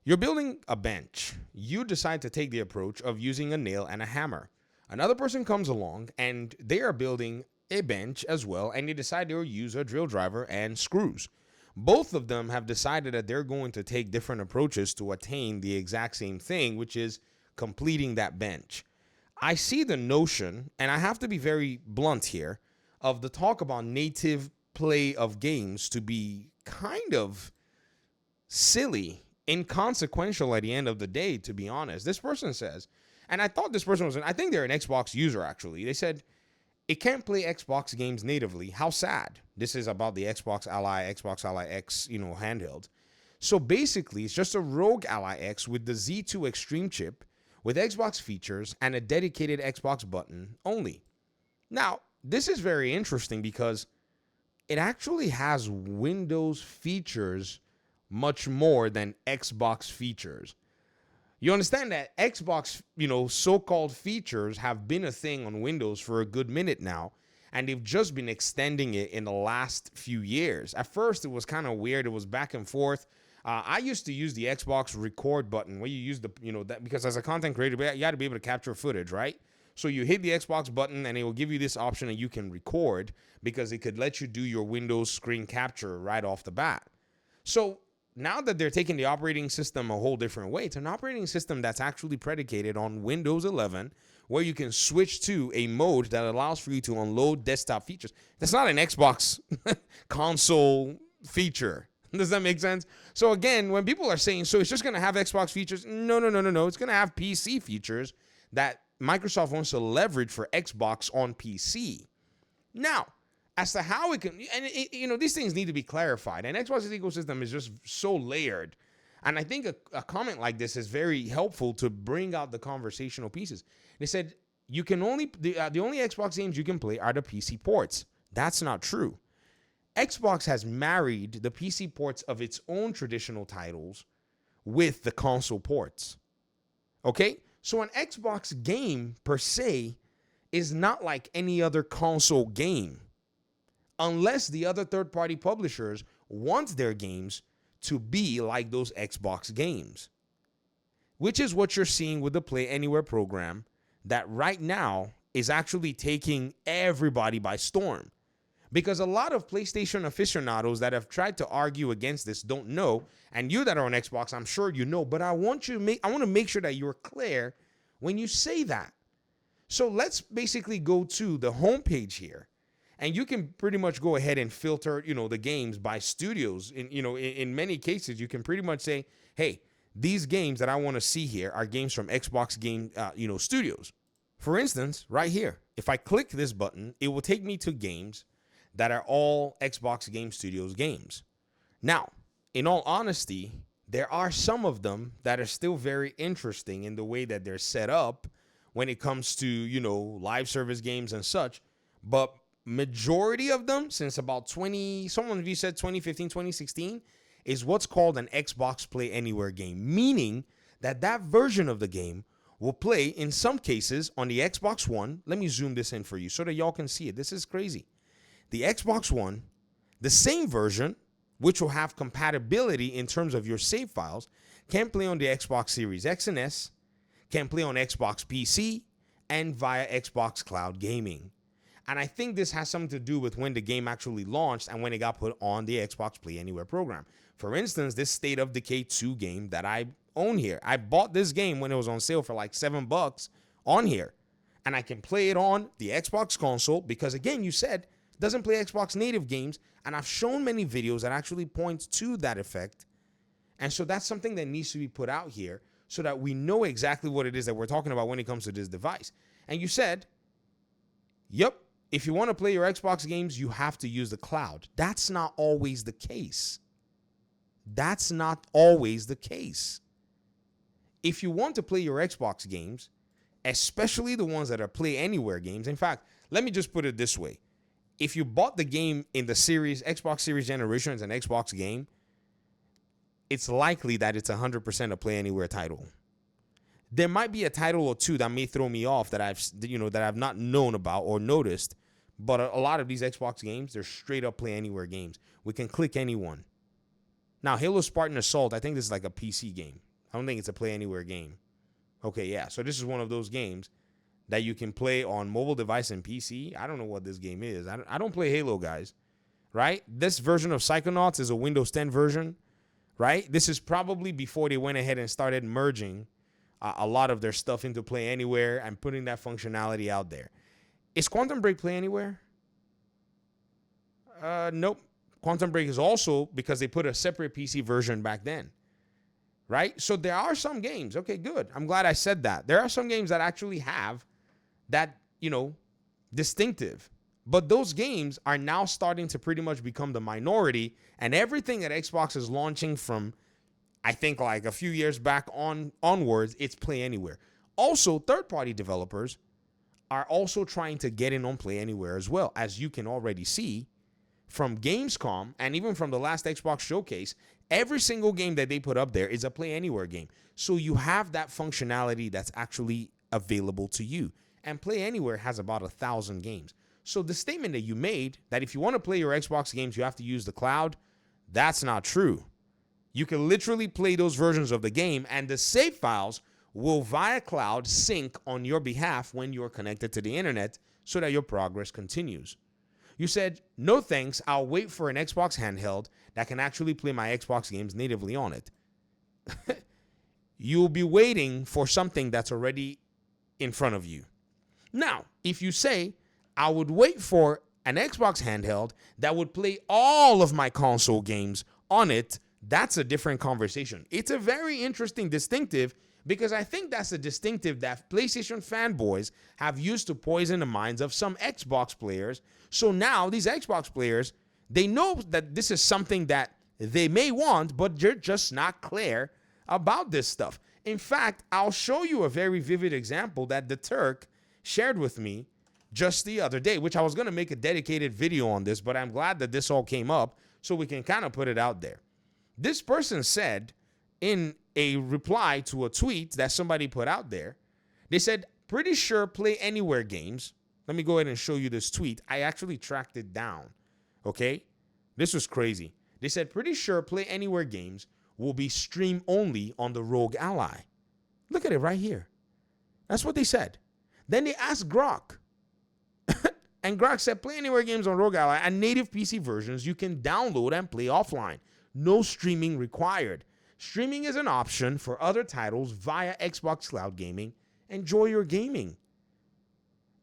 You're building a bench. You decide to take the approach of using a nail and a hammer. Another person comes along and they are building a bench as well, and they decide they'll use a drill driver and screws. Both of them have decided that they're going to take different approaches to attain the exact same thing, which is completing that bench. I see the notion, and I have to be very blunt here, of the talk about native play of games to be kind of silly, inconsequential at the end of the day, to be honest. This person says, and I thought this person was, I think they're an Xbox user actually. They said, it can't play Xbox games natively. How sad. This is about the Xbox Ally X, handheld. So basically, it's just a Rogue Ally X with the Z2 Extreme chip with Xbox features and a dedicated Xbox button only. Now, this is very interesting because it actually has Windows features much more than Xbox features. You understand that Xbox, so-called features have been a thing on Windows for a good minute now, and they've just been extending it in the last few years. At first, it was kind of weird. It was back and forth. I used to use the Xbox record button where you use that because as a content creator, you had to be able to capture footage, right? So you hit the Xbox button and it will give you this option and you can record because it could let you do your Windows screen capture right off the bat. So now that they're taking the operating system a whole different way, it's an operating system that's actually predicated on Windows 11, where you can switch to a mode that allows for you to unload desktop features. That's not an Xbox console feature. Does that make sense? So again, when people are saying, so it's just going to have Xbox features, no. It's going to have PC features that Microsoft wants to leverage for Xbox on PC. Now, as to how it can, and these things need to be clarified. And Xbox's ecosystem is just so layered. And I think a comment like this is very helpful to bring out the conversational pieces. They said, the only Xbox games you can play are the PC ports. That's not true. Xbox has married the PC ports of its own traditional titles with the console ports. Okay? So an Xbox game per se is not like any other console game, unless the other third-party publishers want their games to be like those Xbox games, which is what you're seeing with the Play Anywhere program that right now is actually taking everybody by storm. Because a lot of PlayStation aficionados that have tried to argue against this don't know, and you that are on Xbox, I'm sure you know, but I want to make sure that you're clear when you say that. So let's basically go to the homepage here. And you can pretty much go ahead and filter, the games by studios. In many cases, you can pretty much say, hey, these games that I want to see here are games from Xbox game, studios. For instance, right here, if I click this button, it will take me to games that are all Xbox Game Studios games. Now, in all honesty, there are some of them that are still very interesting in the way that they're set up when it comes to, live service games and such. But majority of them, since about someone of you said 2015, 2016, is what's called an Xbox Play Anywhere game, meaning that version of the game will play in some cases on the Xbox One. Let me zoom this in for you so that y'all can see it. This is crazy. The Xbox One, the same version, which will have compatibility in terms of your save files, can play on the Xbox Series X and S, can play on Xbox PC, and via Xbox Cloud Gaming. And I think this has something to do with when the game actually launched and when it got put on the Xbox Play Anywhere program. For instance, this State of Decay 2 game that I own here. I bought this game when it was on sale for like $7 on here. And I can play it on the Xbox console because, again, you said it doesn't play Xbox native games. And I've shown many videos that actually point to that effect. And so that's something that needs to be put out here so that we know exactly what it is that we're talking about when it comes to this device. And you said, yep, if you want to play your Xbox games, you have to use the cloud. That's not always the case. That's not always the case. If you want to play your Xbox games, especially the ones that are Play Anywhere games, in fact, let me just put it this way. If you bought the game in the Xbox Series generation as an Xbox game, it's likely that it's 100% a Play Anywhere title. There might be a title or two that may throw me off that I've not known about or noticed, but a lot of these Xbox games, they're straight up Play Anywhere games. We can click anyone. Now, Halo Spartan Assault, I think this is like a PC game. I don't think it's a play anywhere game. Okay, yeah. So this is one of those games that you can play on mobile device and PC. I don't know what this game is. I don't play Halo, guys. Right? This version of Psychonauts is a Windows 10 version. Right? This is probably before they went ahead and started merging a lot of their stuff into Play Anywhere and putting that functionality out there. Is Quantum Break Play Anywhere? Nope. Quantum Break is also because they put a separate PC version back then. Right? So there are some games. Okay, good. I'm glad I said that. There are some games that actually have that, distinctive. But those games are now starting to pretty much become the minority. And everything that Xbox is launching from, I think, like a few years back onwards, it's Play Anywhere. Also, third-party developers are also trying to get in on Play Anywhere as well, as you can already see from Gamescom and even from the last Xbox showcase. Every single game that they put up there is a Play Anywhere game. So you have that functionality that's actually available to you. And Play Anywhere has about 1,000 games. So the statement that you made, that if you want to play your Xbox games, you have to use the cloud, that's not true. You can literally play those versions of the game, and the save files will via cloud sync on your behalf when you're connected to the internet so that your progress continues. You said, no thanks, I'll wait for an Xbox handheld that can actually play my Xbox games natively on it. You'll be waiting for something that's already in front of you. Now, if you say, I would wait for an Xbox handheld that would play all of my console games on it, that's a different conversation. It's a very interesting distinctive because I think that's a distinctive that PlayStation fanboys have used to poison the minds of some Xbox players. So now these Xbox players, they know that this is something that they may want, but they're just not clear about this stuff. In fact, I'll show you a very vivid example that the Turk shared with me just the other day, which I was going to make a dedicated video on this, but I'm glad that this all came up so we can kind of put it out there. This person said in a reply to a tweet that somebody put out there, they said, pretty sure Play Anywhere games. Let me go ahead and show you this tweet. I actually tracked it down. Okay? This was crazy. They said, pretty sure Play Anywhere games will be stream only on the Rogue Ally. Look at it right here. That's what they said. Then they asked Grok. And Grok said, Play Anywhere games on Rogue Ally and native PC versions you can download and play offline. No streaming required. Streaming is an option for other titles via Xbox Cloud Gaming. Enjoy your gaming.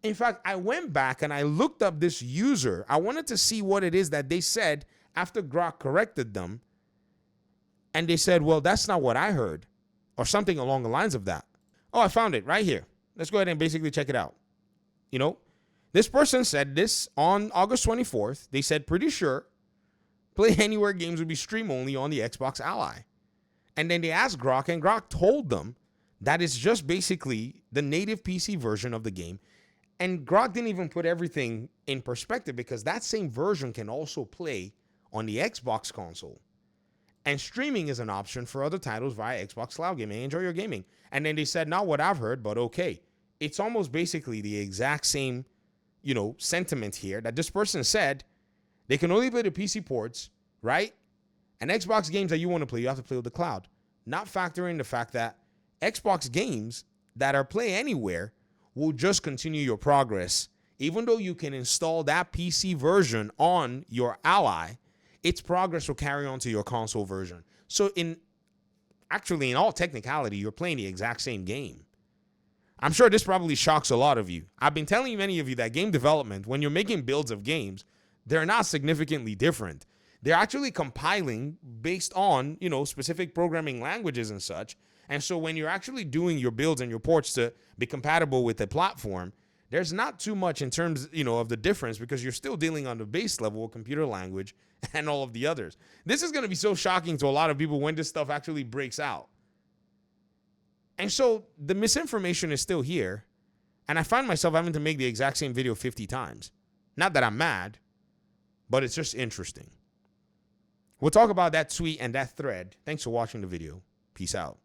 In fact, I went back and I looked up this user. I wanted to see what it is that they said after Grok corrected them. And they said, well, that's not what I heard. Or something along the lines of that. Oh, I found it right here. Let's go ahead and basically check it out. This person said this on August 24th. They said, pretty sure Play Anywhere games would be stream only on the Xbox Ally. And then they asked Grok, and Grok told them that it's just basically the native PC version of the game. And Grok didn't even put everything in perspective because that same version can also play on the Xbox console. And streaming is an option for other titles via Xbox Cloud Gaming. Enjoy your gaming. And then they said, not what I've heard, but okay. It's almost basically the exact same, sentiment here that this person said. They can only play the PC ports, right? And Xbox games that you want to play, you have to play with the cloud. Not factoring the fact that Xbox games that are Play Anywhere will just continue your progress. Even though you can install that PC version on your Ally, its progress will carry on to your console version. So in all technicality, you're playing the exact same game. I'm sure this probably shocks a lot of you. I've been telling many of you that game development, when you're making builds of games, they're not significantly different. They're actually compiling based on, specific programming languages and such. And so when you're actually doing your builds and your ports to be compatible with the platform, there's not too much in terms, of the difference because you're still dealing on the base level of computer language and all of the others. This is going to be so shocking to a lot of people when this stuff actually breaks out. And so the misinformation is still here. And I find myself having to make the exact same video 50 times. Not that I'm mad, but it's just interesting. We'll talk about that tweet and that thread. Thanks for watching the video. Peace out.